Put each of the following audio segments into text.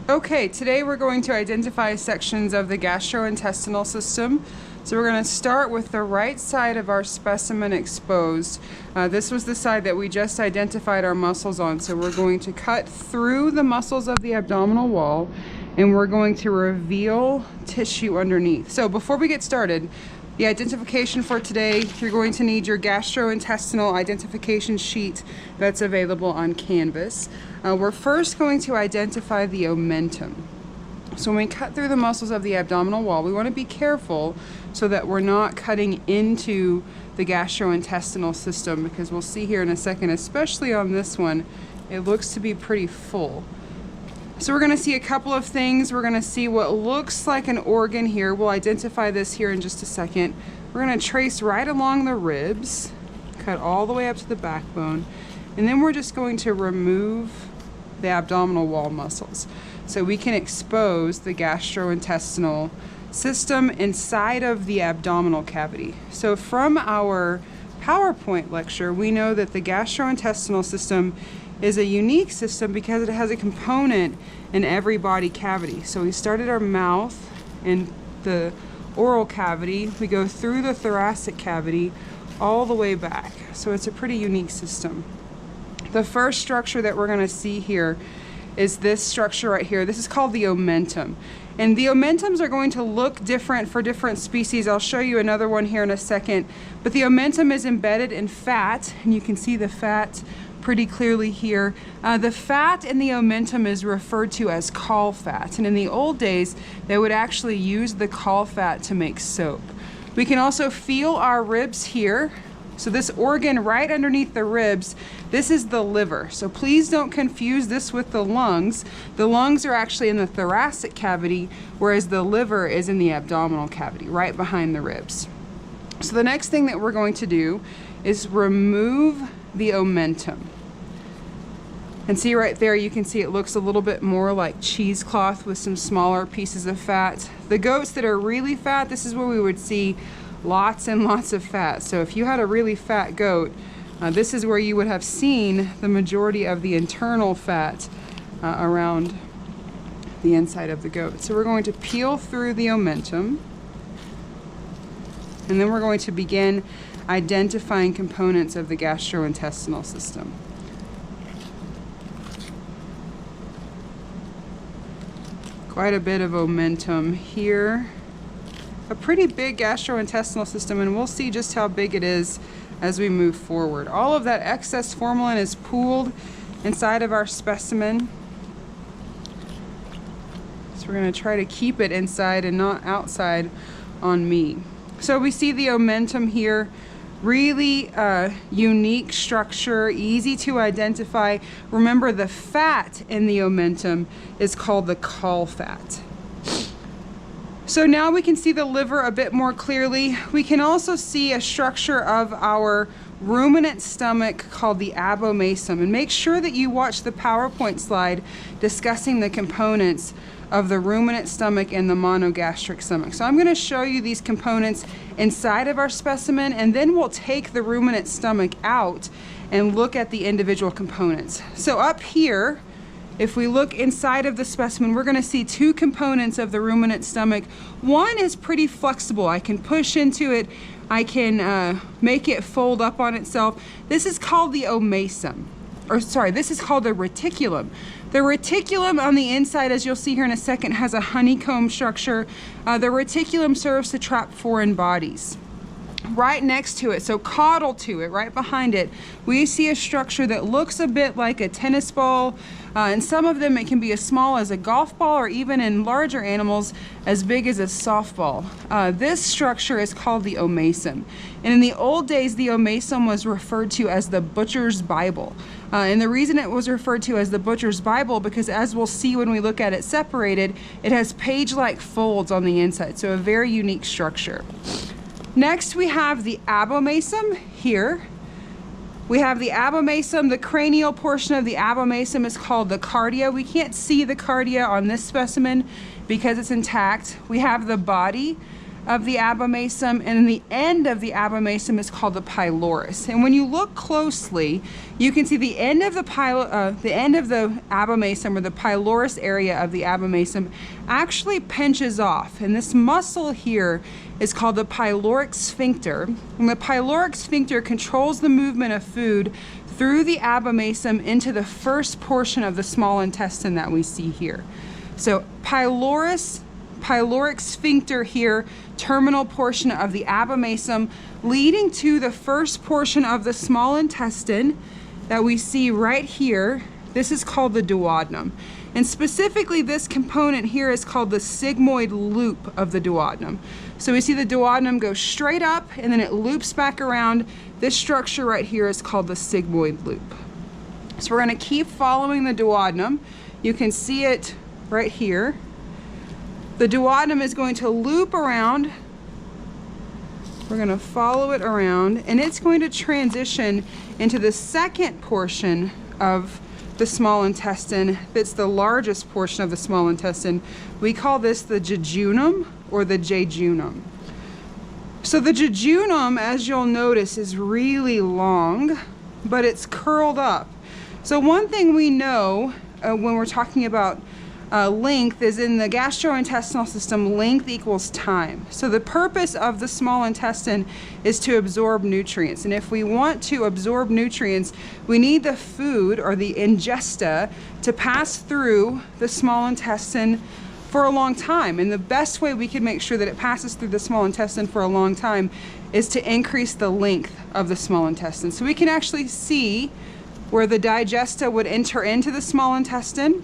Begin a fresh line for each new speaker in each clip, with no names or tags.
Okay, today we're going to identify sections of the gastrointestinal system. So we're going to start with the right side of our specimen exposed. This was the side that we just identified our muscles on. So we're going to cut through the muscles of the abdominal wall and we're going to reveal tissue underneath. So before we get started, the identification for today, you're going to need your gastrointestinal identification sheet that's available on Canvas. We're first going to identify the omentum. So when we cut through the muscles of the abdominal wall, we want to be careful so that we're not cutting into the gastrointestinal system, because we'll see here in a second, especially on this one, it looks to be pretty full. So we're going to see a couple of things. We're going to see what looks like an organ here. We'll identify this here in just a second. We're going to trace right along the ribs, cut all the way up to the backbone, and then we're just going to remove the abdominal wall muscles so we can expose the gastrointestinal system inside of the abdominal cavity. So from our PowerPoint lecture, we know that the gastrointestinal system is a unique system because it has a component in every body cavity. So we started our mouth and the oral cavity, we go through the thoracic cavity all the way back. So it's a pretty unique system. The first structure that we're going to see here is this structure right here. This is called the omentum. And the omentums are going to look different for different species. I'll show you another one here in a second. But the omentum is embedded in fat, and you can see the fat pretty clearly here. The fat in the omentum is referred to as caul fat. And in the old days, they would actually use the caul fat to make soap. We can also feel our ribs here. So this organ right underneath the ribs, this is the liver. So please don't confuse this with the lungs. The lungs are actually in the thoracic cavity, whereas the liver is in the abdominal cavity, right behind the ribs. So the next thing that we're going to do is remove the omentum. And see right there, you can see it looks a little bit more like cheesecloth with some smaller pieces of fat. The goats that are really fat, this is where we would see lots and lots of fat. So if you had a really fat goat, this is where you would have seen the majority of the internal fat around the inside of the goat. So we're going to peel through the omentum, and then we're going to begin identifying components of the gastrointestinal system. Quite a bit of omentum here. A pretty big gastrointestinal system, and we'll see just how big it is as we move forward. All of that excess formalin is pooled inside of our specimen. So we're going to try to keep it inside and not outside on meat. So we see the omentum here. Really unique structure, easy to identify. Remember, the fat in the omentum is called the caul fat. So now we can see the liver a bit more clearly. We can also see a structure of our ruminant stomach called the abomasum. And make sure that you watch the PowerPoint slide discussing the components of the ruminant stomach and the monogastric stomach. So I'm going to show you these components inside of our specimen, and then we'll take the ruminant stomach out and look at the individual components. So up here, if we look inside of the specimen, we're going to see two components of the ruminant stomach. One is pretty flexible. I can push into it. I can make it fold up on itself. This is called the omasum. Or sorry, this is called the reticulum. The reticulum on the inside, as you'll see here in a second, has a honeycomb structure. The reticulum serves to trap foreign bodies. Right next to it, so caudal to it, right behind it, we see a structure that looks a bit like a tennis ball. In some of them, it can be as small as a golf ball, or even in larger animals, as big as a softball. This structure is called the omasum. And in the old days, the omasum was referred to as the butcher's Bible. And the reason it was referred to as the butcher's Bible, because as we'll see when we look at it separated, it has page-like folds on the inside, so a very unique structure. Next, we have the abomasum here. We have the abomasum. The cranial portion of the abomasum is called the cardia. We can't see the cardia on this specimen because it's intact. We have the body. of the abomasum, and then the end of the abomasum is called the pylorus. And when you look closely, you can see the end of the abomasum, or the pylorus area of the abomasum, actually pinches off. And this muscle here is called the pyloric sphincter. And the pyloric sphincter controls the movement of food through the abomasum into the first portion of the small intestine that we see here. So pyloric sphincter here, terminal portion of the abomasum, leading to the first portion of the small intestine that we see right here. This is called the duodenum. And specifically, this component here is called the sigmoid loop of the duodenum. So we see the duodenum go straight up and then it loops back around. This structure right here is called the sigmoid loop. So we're going to keep following the duodenum. You can see it right here. The duodenum is going to loop around. We're going to follow it around, and it's going to transition into the second portion of the small intestine. That's the largest portion of the small intestine. We call this the jejunum or the jejunum. So the jejunum, as you'll notice, is really long, but it's curled up. So one thing we know when we're talking about length is in the gastrointestinal system, length equals time. So the purpose of the small intestine is to absorb nutrients. And if we want to absorb nutrients, we need the food or the ingesta to pass through the small intestine for a long time. And the best way we can make sure that it passes through the small intestine for a long time is to increase the length of the small intestine. So we can actually see where the digesta would enter into the small intestine,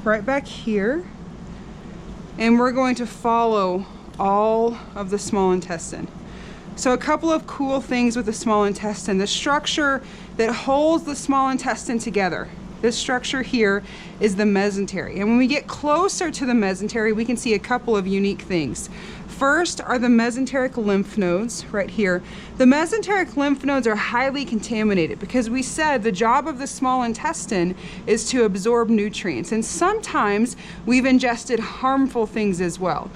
right back here, and we're going to follow all of the small intestine. So a couple of cool things with the small intestine: the structure that holds the small intestine together. This structure here is the mesentery, and when we get closer to the mesentery, we can see a couple of unique things. First are the mesenteric lymph nodes right here. The mesenteric lymph nodes are highly contaminated because we said the job of the small intestine is to absorb nutrients, and sometimes we've ingested harmful things as well.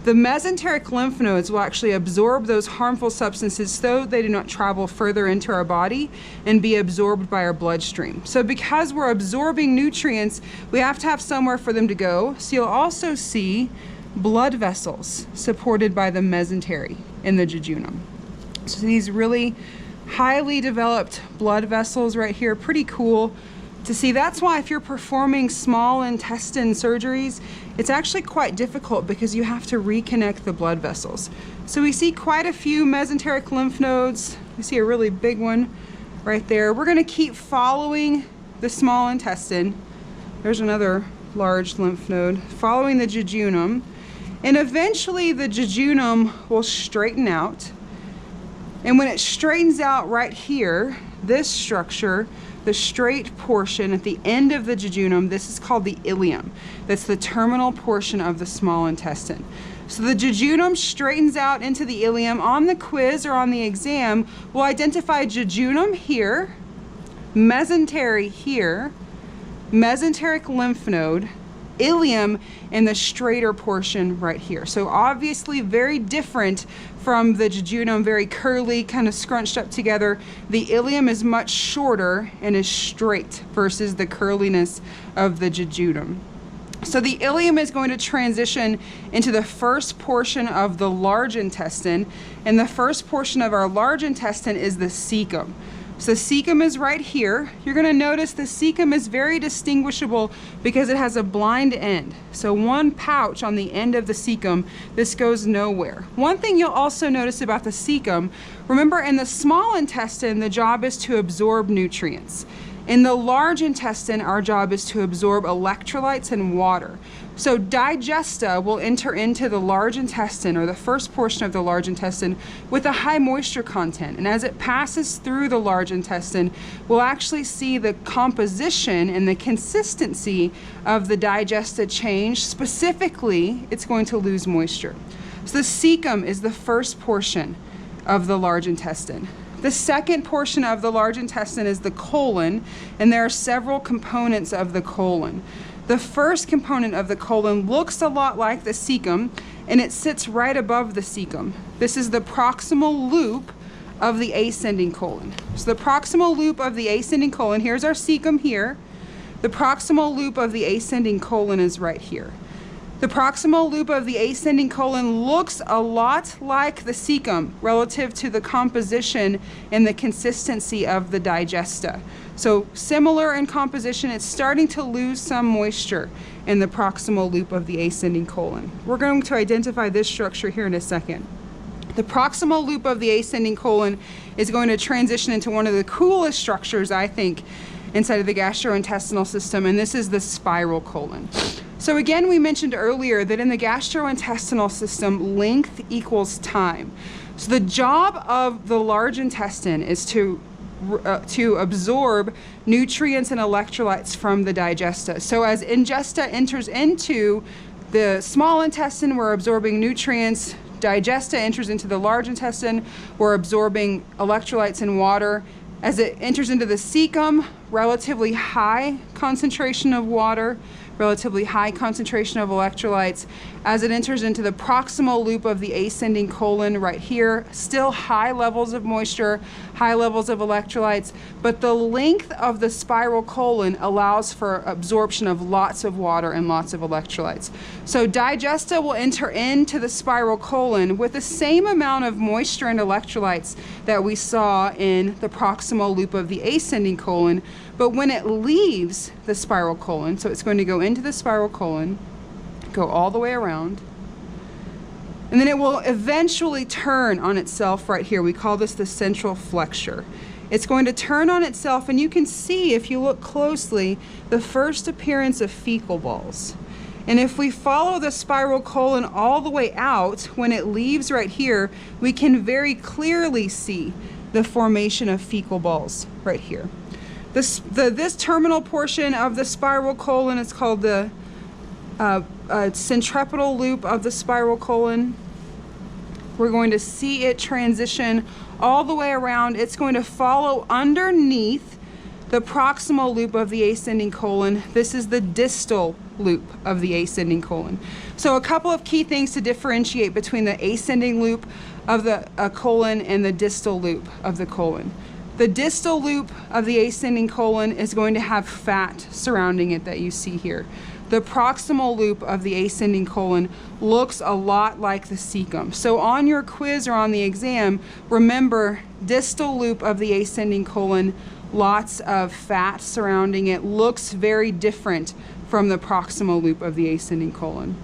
The mesenteric lymph nodes will actually absorb those harmful substances so they do not travel further into our body and be absorbed by our bloodstream. So because we're absorbing nutrients, we have to have somewhere for them to go. So you'll also see blood vessels supported by the mesentery in the jejunum. So these really highly developed blood vessels right here, pretty cool to see. That's why if you're performing small intestine surgeries, it's actually quite difficult because you have to reconnect the blood vessels. So we see quite a few mesenteric lymph nodes. We see a really big one right there. We're going to keep following the small intestine. There's another large lymph node, following the jejunum. And eventually the jejunum will straighten out. And when it straightens out right here, this structure, the straight portion at the end of the jejunum, this is called the ileum. That's the terminal portion of the small intestine. So the jejunum straightens out into the ileum. On the quiz or on the exam, we'll identify jejunum here, mesentery here, mesenteric lymph node, ileum, and the straighter portion right here. So obviously very different from the jejunum, very curly, kind of scrunched up together. The ileum is much shorter and is straight versus the curliness of the jejunum. So the ileum is going to transition into the first portion of the large intestine, and the first portion of our large intestine is the cecum. So the cecum is right here. You're going to notice the cecum is very distinguishable because it has a blind end. So one pouch on the end of the cecum, this goes nowhere. One thing you'll also notice about the cecum, remember in the small intestine, the job is to absorb nutrients. In the large intestine, our job is to absorb electrolytes and water. So digesta will enter into the large intestine, or the first portion of the large intestine, with a high moisture content. And as it passes through the large intestine, we'll actually see the composition and the consistency of the digesta change. Specifically, it's going to lose moisture. So the cecum is the first portion of the large intestine. The second portion of the large intestine is the colon, and there are several components of the colon. The first component of the colon looks a lot like the cecum, and it sits right above the cecum. This is the proximal loop of the ascending colon. So the proximal loop of the ascending colon, here's our cecum here. The proximal loop of the ascending colon is right here. The proximal loop of the ascending colon looks a lot like the cecum relative to the composition and the consistency of the digesta. So similar in composition, it's starting to lose some moisture in the proximal loop of the ascending colon. We're going to identify this structure here in a second. The proximal loop of the ascending colon is going to transition into one of the coolest structures, I think, inside of the gastrointestinal system, and this is the spiral colon. So again, we mentioned earlier that in the gastrointestinal system, length equals time. So the job of the large intestine is to absorb nutrients and electrolytes from the digesta. So as ingesta enters into the small intestine, we're absorbing nutrients. Digesta enters into the large intestine, we're absorbing electrolytes and water. As it enters into the cecum, relatively high concentration of water, relatively high concentration of electrolytes. As it enters into the proximal loop of the ascending colon right here, still high levels of moisture, high levels of electrolytes, but the length of the spiral colon allows for absorption of lots of water and lots of electrolytes. So digesta will enter into the spiral colon with the same amount of moisture and electrolytes that we saw in the proximal loop of the ascending colon, but when it leaves the spiral colon, so it's going to go into the spiral colon, go all the way around, and then it will eventually turn on itself right here. We call this the central flexure. It's going to turn on itself, and you can see, if you look closely, the first appearance of fecal balls. And if we follow the spiral colon all the way out, when it leaves right here, we can very clearly see the formation of fecal balls right here. This terminal portion of the spiral colon is called the centripetal loop of the spiral colon. We're going to see it transition all the way around. It's going to follow underneath the proximal loop of the ascending colon. This is the distal loop of the ascending colon. So a couple of key things to differentiate between the ascending loop of the colon and the distal loop of the colon. The distal loop of the ascending colon is going to have fat surrounding it that you see here. The proximal loop of the ascending colon looks a lot like the cecum. So on your quiz or on the exam, remember, distal loop of the ascending colon, lots of fat surrounding it, looks very different from the proximal loop of the ascending colon.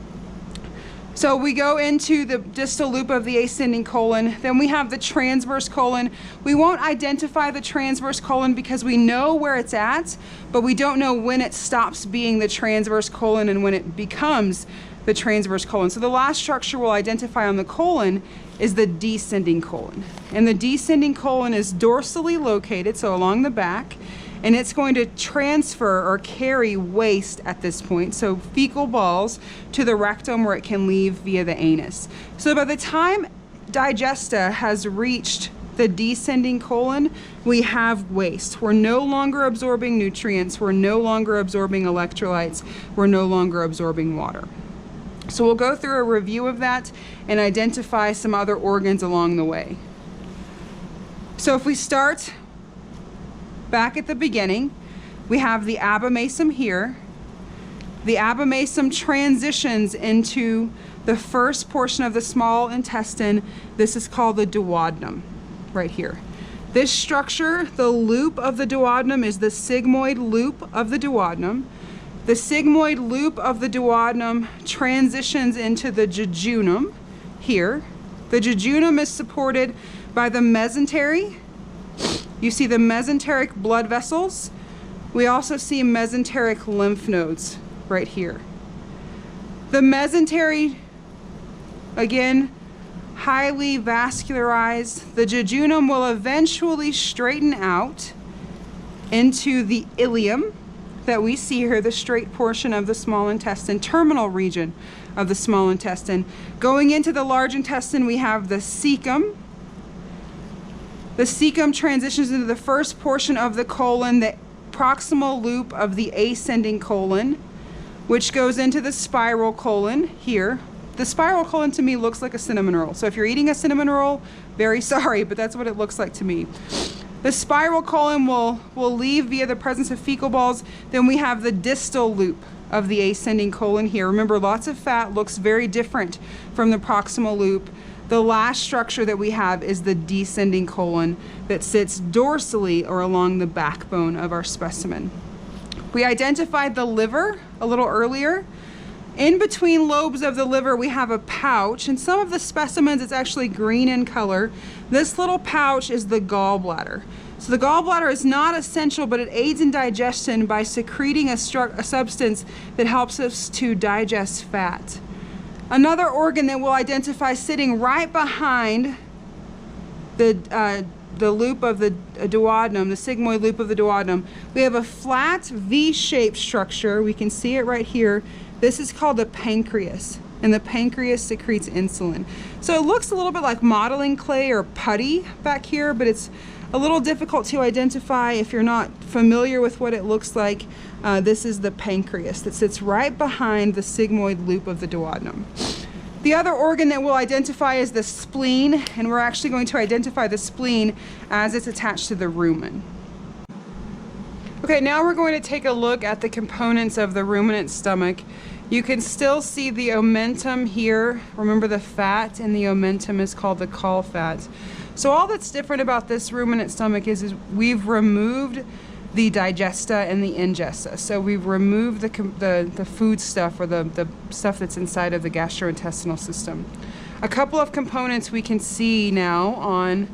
So we go into the distal loop of the ascending colon, then we have the transverse colon. We won't identify the transverse colon because we know where it's at, but we don't know when it stops being the transverse colon and when it becomes the transverse colon. So the last structure we'll identify on the colon is the descending colon. And the descending colon is dorsally located, so along the back, and it's going to transfer or carry waste at this point, so fecal balls, to the rectum where it can leave via the anus. So by the time digesta has reached the descending colon, we have waste. We're no longer absorbing nutrients, we're no longer absorbing electrolytes, we're no longer absorbing water. So we'll go through a review of that and identify some other organs along the way. So if we start back at the beginning, we have the abomasum here. The abomasum transitions into the first portion of the small intestine. This is called the duodenum, right here. This structure, the loop of the duodenum, is the sigmoid loop of the duodenum. The sigmoid loop of the duodenum transitions into the jejunum here. The jejunum is supported by the mesentery. You see the mesenteric blood vessels. We also see mesenteric lymph nodes right here. The mesentery, again, highly vascularized. The jejunum will eventually straighten out into the ileum that we see here, the straight portion of the small intestine, terminal region of the small intestine. Going into the large intestine, we have the cecum. The cecum transitions into the first portion of the colon, the proximal loop of the ascending colon, which goes into the spiral colon here. The spiral colon to me looks like a cinnamon roll. So if you're eating a cinnamon roll, very sorry, but that's what it looks like to me. The spiral colon will leave via the presence of fecal balls. Then we have the distal loop of the ascending colon here. Remember, lots of fat looks very different from the proximal loop. The last structure that we have is the descending colon that sits dorsally or along the backbone of our specimen. We identified the liver a little earlier. In between lobes of the liver, we have a pouch. In some of the specimens, it's actually green in color. This little pouch is the gallbladder. So the gallbladder is not essential, but it aids in digestion by secreting a substance that helps us to digest fat. Another organ that we'll identify sitting right behind the loop of the duodenum, the sigmoid loop of the duodenum, we have a flat V-shaped structure. We can see it right here. This is called the pancreas, and the pancreas secretes insulin. So it looks a little bit like modeling clay or putty back here, but it's a little difficult to identify if you're not familiar with what it looks like. This is the pancreas that sits right behind the sigmoid loop of the duodenum. The other organ that we'll identify is the spleen, and we're actually going to identify the spleen as it's attached to the rumen. Okay, now we're going to take a look at the components of the ruminant stomach. You can still see the omentum here. Remember, the fat in the omentum is called the caul fat. So all that's different about this ruminant stomach is we've removed the digesta and the ingesta. So we've removed the food stuff, or the stuff that's inside of the gastrointestinal system. A couple of components we can see now on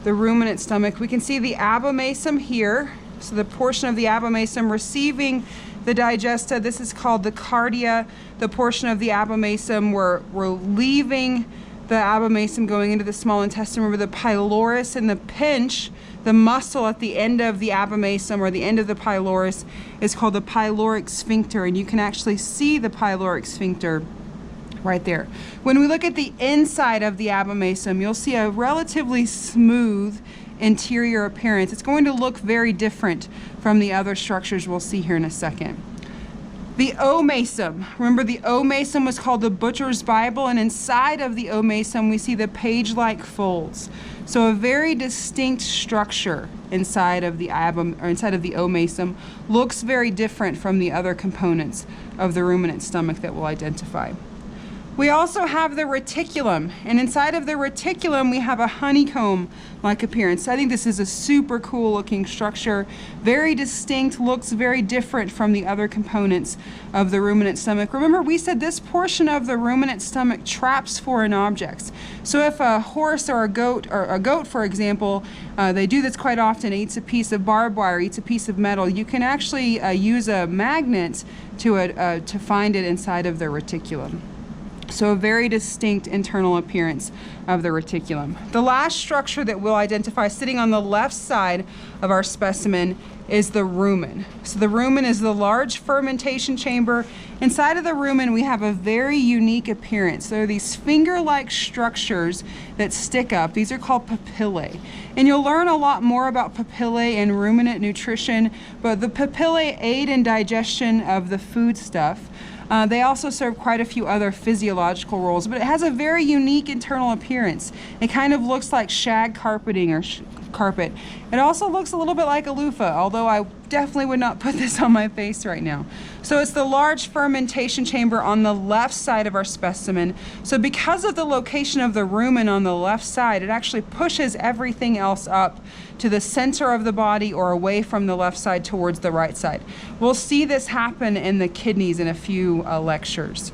the ruminant stomach. We can see the abomasum here. So the portion of the abomasum receiving the digesta, this is called the cardia. The portion of the abomasum, we're leaving the abomasum going into the small intestine. Remember, the pylorus and the pinch, the muscle at the end of the abomasum or the end of the pylorus, is called the pyloric sphincter, and you can actually see the pyloric sphincter right there. When we look at the inside of the abomasum, you'll see a relatively smooth interior appearance. It's going to look very different from the other structures we'll see here in a second. The omasum. Remember, the omasum was called the butcher's Bible, and inside of the omasum we see the page-like folds. So a very distinct structure inside of the omasum looks very different from the other components of the ruminant stomach that we'll identify. We also have the reticulum, and inside of the reticulum we have a honeycomb-like appearance. I think this is a super cool looking structure, very distinct, looks very different from the other components of the ruminant stomach. Remember, we said this portion of the ruminant stomach traps foreign objects. So if a horse or a goat, for example, they do this quite often, eats a piece of barbed wire, eats a piece of metal, you can actually use a magnet to find it inside of the reticulum. So a very distinct internal appearance of the reticulum. The last structure that we'll identify sitting on the left side of our specimen is the rumen. So the rumen is the large fermentation chamber. Inside of the rumen we have a very unique appearance. There are these finger-like structures that stick up. These are called papillae. And you'll learn a lot more about papillae in ruminant nutrition, but the papillae aid in digestion of the food stuff. They also serve quite a few other physiological roles, but it has a very unique internal appearance. It kind of looks like shag carpeting or carpet. It also looks a little bit like a loofah, although I definitely would not put this on my face right now. So it's the large fermentation chamber on the left side of our specimen. So because of the location of the rumen on the left side, it actually pushes everything else up to the center of the body or away from the left side towards the right side. We'll see this happen in the kidneys in a few lectures.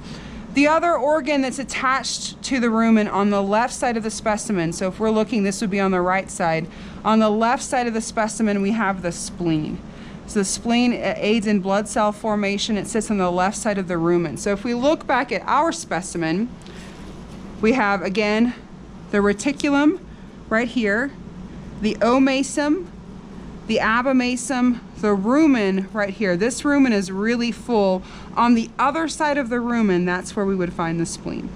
The other organ that's attached to the rumen on the left side of the specimen, so if we're looking, this would be on the right side. On the left side of the specimen, we have the spleen. So the spleen aids in blood cell formation. It sits on the left side of the rumen. So if we look back at our specimen, we have, again, the reticulum right here, the omasum, the abomasum, the rumen right here. This rumen is really full. On the other side of the rumen, that's where we would find the spleen.